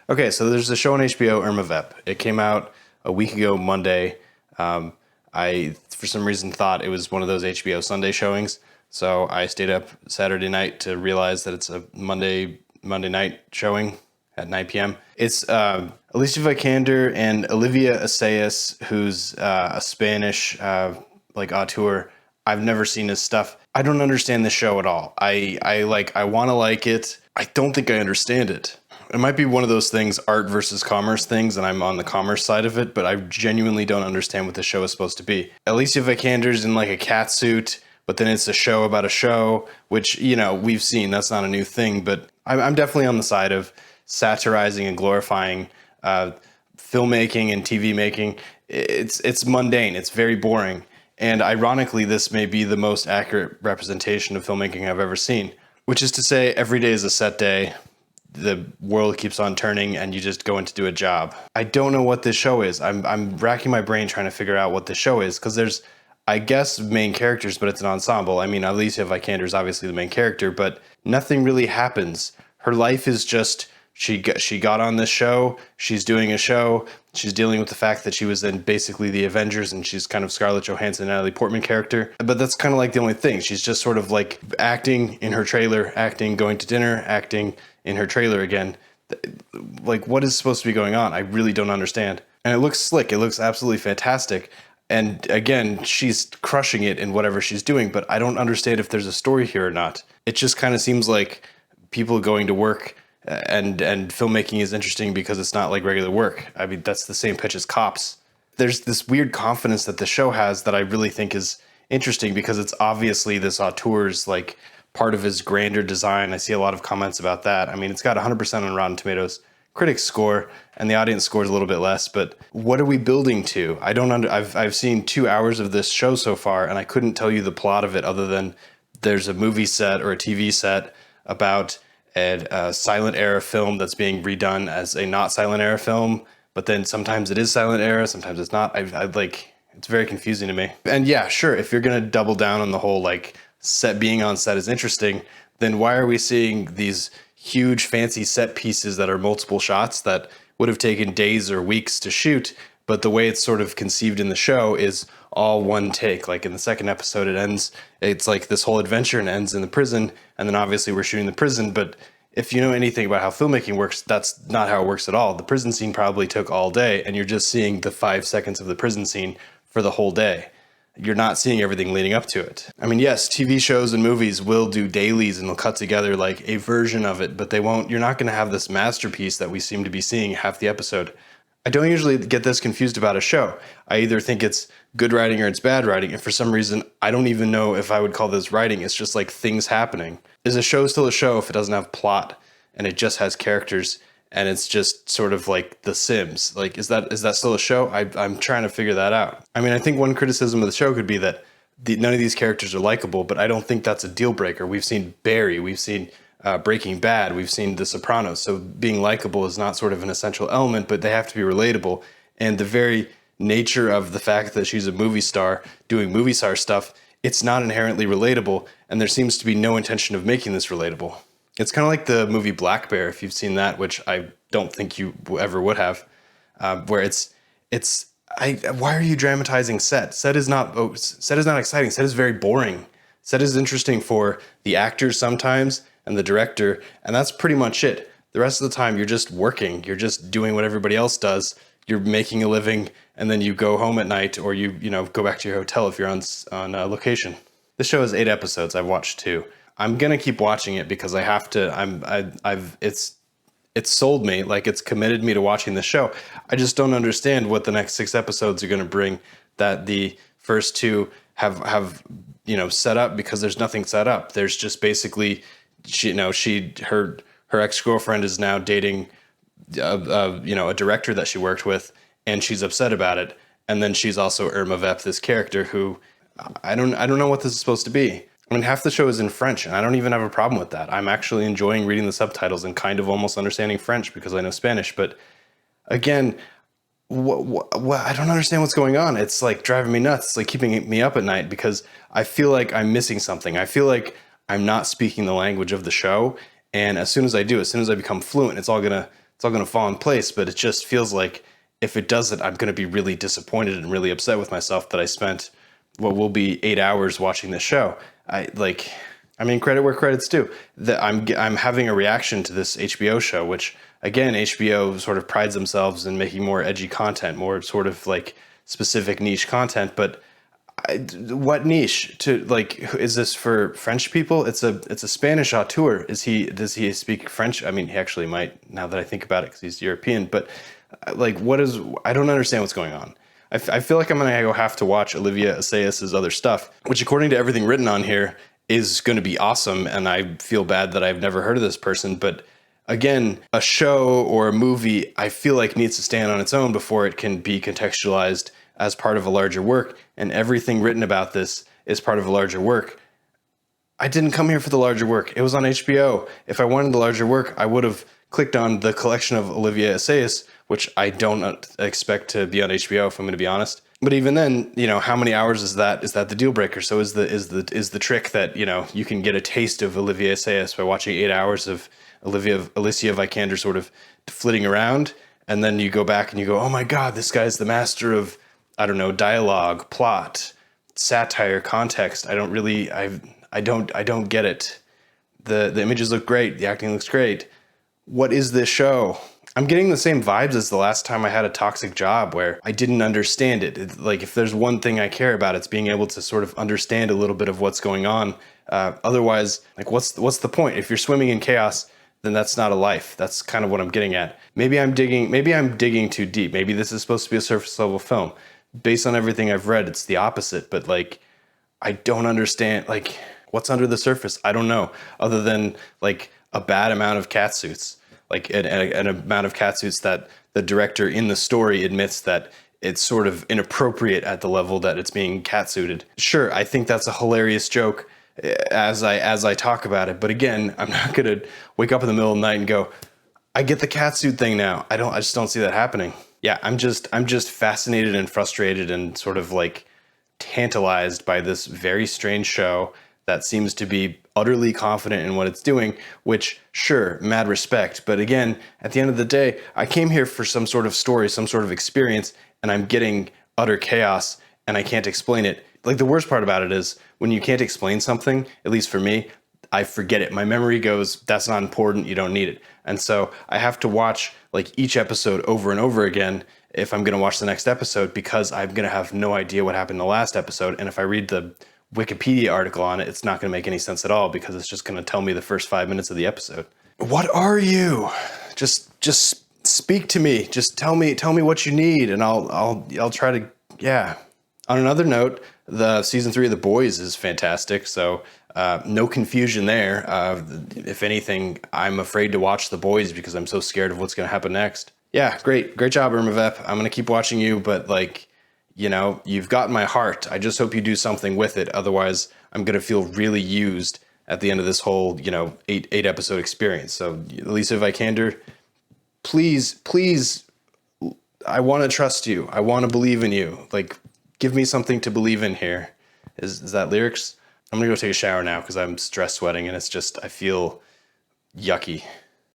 Okay, so there's a show on HBO, Irma Vep. It came out a week ago Monday. I, for some reason, thought it was one of those HBO Sunday showings, so I stayed up Saturday night to realize that it's a Monday night showing at 9 p.m. It's Alicia Vikander and Olivier Assayas, who's a Spanish auteur. I've never seen his stuff. I don't understand the show at all. I want to like it. I don't think I understand it. It might be one of those things, art versus commerce things, and I'm on the commerce side of it, but I genuinely don't understand what the show is supposed to be. Alicia Vikander's in like a cat suit, but then it's a show about a show, which, we've seen. That's not a new thing, but I'm definitely on the side of satirizing and glorifying filmmaking and TV making. It's mundane. It's very boring. And ironically, this may be the most accurate representation of filmmaking I've ever seen, which is to say every day is a set day. The world keeps on turning and you just go in to do a job. I don't know what this show is. I'm racking my brain trying to figure out what this show is, because there's, I guess, main characters, but it's an ensemble. I mean, Alicia Vikander is obviously the main character, but nothing really happens. Her life is just, she got on this show, she's doing a show, she's dealing with the fact that she was in basically the Avengers, and she's kind of Scarlett Johansson, Natalie Portman character. But that's kind of like the only thing. She's just sort of like acting in her trailer, acting, going to dinner, acting in her trailer again. Like, what is supposed to be going on? I really don't understand. And it looks slick. It looks absolutely fantastic. And again, she's crushing it in whatever she's doing, but I don't understand if there's a story here or not. It just kind of seems like people going to work, and filmmaking is interesting because it's not like regular work. I mean, that's the same pitch as Cops. There's this weird confidence that the show has that I really think is interesting, because it's obviously this auteur's like part of his grander design. I see a lot of comments about that. I mean, it's got 100% on Rotten Tomatoes critics score, and the audience scores a little bit less, but what are we building to? I've seen 2 hours of this show so far, and I couldn't tell you the plot of it other than there's a movie set or a TV set about a silent era film that's being redone as a not silent era film, but then sometimes it is silent era, sometimes it's not. It's very confusing to me. And yeah, sure, if you're gonna double down on the whole like being on set is interesting, then why are we seeing these huge fancy set pieces that are multiple shots that would have taken days or weeks to shoot, but the way it's sort of conceived in the show is all one take? Like in the second episode, it's like this whole adventure and ends in the prison, and then obviously we're shooting the prison, but if you know anything about how filmmaking works, that's not how it works at all. The prison scene probably took all day, and you're just seeing the 5 seconds of the prison scene for the whole day. You're not seeing everything leading up to it. I mean, yes, TV shows and movies will do dailies and they'll cut together like a version of it, but you're not going to have this masterpiece that we seem to be seeing half the episode. I don't usually get this confused about a show. I either think it's good writing or it's bad writing, and for some reason, I don't even know if I would call this writing. It's just like things happening. Is a show still a show if it doesn't have plot and it just has characters and it's just sort of like The Sims? Like, is that still a show? I'm trying to figure that out. I mean, I think one criticism of the show could be that none of these characters are likable, but I don't think that's a deal breaker. We've seen Barry, we've seen Breaking Bad, we've seen The Sopranos, so being likable is not sort of an essential element, but they have to be relatable. And the very nature of the fact that she's a movie star doing movie star stuff, it's not inherently relatable, and there seems to be no intention of making this relatable. It's kind of like the movie Black Bear, if you've seen that, which I don't think you ever would have, where why are you dramatizing set? Set is not exciting. Set is very boring. Set is interesting for the actors sometimes and the director, and that's pretty much it. The rest of the time, you're just working. You're just doing what everybody else does. You're making a living, and then you go home at night, or you go back to your hotel if you're on location. This show has 8 episodes. I've watched 2. I'm gonna keep watching it because I have to. It's sold me, like it's committed me to watching the show. I just don't understand what the next 6 episodes are gonna bring that the first 2 have set up, because there's nothing set up. There's just basically her ex-girlfriend is now dating a director that she worked with, and she's upset about it. And then she's also Irma Vep, this character who I don't know what this is supposed to be. I mean, half the show is in French, and I don't even have a problem with that. I'm actually enjoying reading the subtitles and kind of almost understanding French because I know Spanish. But again, I don't understand what's going on. It's like driving me nuts. It's like keeping me up at night because I feel like I'm missing something. I feel like I'm not speaking the language of the show. And as soon as I become fluent, it's all going to it's all going to fall in place. But it just feels like if it doesn't, I'm going to be really disappointed and really upset with myself that I spent what will be 8 hours watching this show. I mean, credit where credit's due. That I'm having a reaction to this HBO show, which again, HBO sort of prides themselves in making more edgy content, more sort of like specific niche content. But what niche? To like, is this for French people? It's a Spanish auteur. Does he speak French? I mean, he actually might, now that I think about it, because he's European. But like, I don't understand what's going on. I feel like I'm going to have to watch Olivier Assayas' other stuff, which according to everything written on here is going to be awesome. And I feel bad that I've never heard of this person. But again, a show or a movie, I feel like needs to stand on its own before it can be contextualized as part of a larger work. And everything written about this is part of a larger work. I didn't come here for the larger work. It was on HBO. If I wanted the larger work, I would have clicked on the collection of Olivier Assayas, which I don't expect to be on HBO, if I'm going to be honest. But even then, how many hours is that? Is that the deal breaker? So is the trick that, you can get a taste of Olivier Assayas by watching 8 hours of Alicia Vikander sort of flitting around, and then you go back and you go, oh my God, this guy's the master of, I don't know, dialogue, plot, satire, context. I don't get it. The images look great. The acting looks great. What is this show? I'm getting the same vibes as the last time I had a toxic job where I didn't understand it. Like, if there's one thing I care about, it's being able to sort of understand a little bit of what's going on. Otherwise, like, what's the point? If you're swimming in chaos, then that's not a life. That's kind of what I'm getting at. Maybe I'm digging too deep. Maybe this is supposed to be a surface level film. Based on everything I've read, it's the opposite. But like, I don't understand, like, what's under the surface? I don't know, other than like a bad amount of catsuits. Like an amount of catsuits that the director in the story admits that it's sort of inappropriate at the level that it's being catsuited. Sure, I think that's a hilarious joke as I talk about it. But again, I'm not gonna wake up in the middle of the night and go, I get the catsuit thing now. I just don't see that happening. Yeah, I'm just fascinated and frustrated and sort of like tantalized by this very strange show that seems to be utterly confident in what it's doing, which, sure, mad respect. But again, at the end of the day, I came here for some sort of story, some sort of experience, and I'm getting utter chaos, and I can't explain it. Like, the worst part about it is when you can't explain something, at least for me, I forget it. My memory goes, that's not important, you don't need it. And so I have to watch like each episode over and over again if I'm going to watch the next episode, because I'm going to have no idea what happened in the last episode. And if I read the Wikipedia article on it, it's not going to make any sense at all, because it's just going to tell me the first 5 minutes of the episode. What are you? Just speak to me. Just tell me what you need, and I'll try to. Yeah. On another note, the season 3 of The Boys is fantastic. So no confusion there. If anything, I'm afraid to watch The Boys because I'm so scared of what's going to happen next. Yeah, great job, Irma Vep. I'm going to keep watching you, but like, you've got my heart. I just hope you do something with it. Otherwise, I'm going to feel really used at the end of this whole, eight episode experience. So, Alicia Vikander, please, I want to trust you. I want to believe in you. Like, give me something to believe in here. Is that lyrics? I'm going to go take a shower now because I'm stress sweating and it's just, I feel yucky.